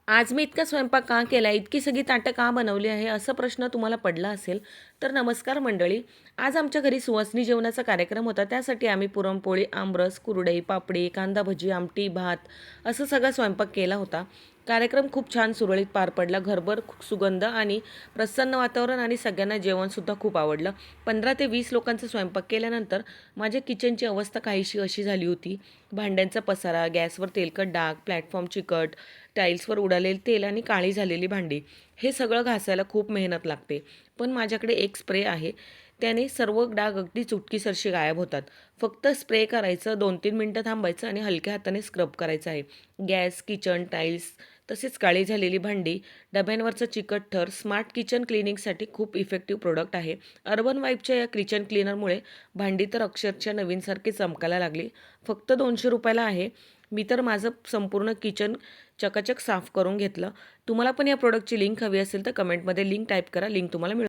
आज मी इतका स्वयंपाक का केला, इतकी सगळी ताटं का बनवली आहे, असा प्रश्न तुम्हाला पडला असेल. तर नमस्कार मंडळी. आज आमच्या घरी सुवासिनी जेवणाचा कार्यक्रम होता. त्यासाठी आम्ही पुरणपोळी, आमरस, कुरडई, पापडी, कांदा भजी, आमटी, भात असं सगळा स्वयंपाक केला होता. कार्यक्रम खूप छान सुरळीत पार पडला. घरभर सुगंध आणि प्रसन्न वातावरण आणि सगळ्यांना जेवणसुद्धा खूप आवडलं. 15 ते 20 लोकांचा स्वयंपाक केल्यानंतर माझ्या किचनची अवस्था काहीशी अशी झाली होती. भांड्यांचा पसारा, गॅसवर तेलकट डाग, प्लॅटफॉर्म चिकट, टाईल्सवर उडालेले तेल आणि काळी झालेली भांडी, हे सगळं घासायला खूप मेहनत लागते. पण माझ्याकडे एक स्प्रे आहे. त्याने सर्व डाग अगदी चुटकीसरशी गायब होतात. फक्त स्प्रे करायचं, 2-3 मिनटं थांबायचं आणि हलक्या हाताने स्क्रब करायचं आहे. गॅस, किचन, टाईल्स, तसेच काळी झालेली भांडी, डब्यांवरचं चिकट थर स्मार्ट किचन क्लिनिंगसाठी खूप इफेक्टिव्ह प्रोडक्ट आहे. अर्बन वाईबच्या या किचन क्लीनरमुळे भांडी तर अक्षरशः नवीनसारखी चमकायला लागली. फक्त ₹200 आहे. मी तर माझं संपूर्ण किचन चकाचक साफ करून घेतलं. तुम्हाला पण या प्रॉडक्टची लिंक हवी असेल तर कमेंटमध्ये लिंक टाईप करा. लिंक तुम्हाला मिळेल.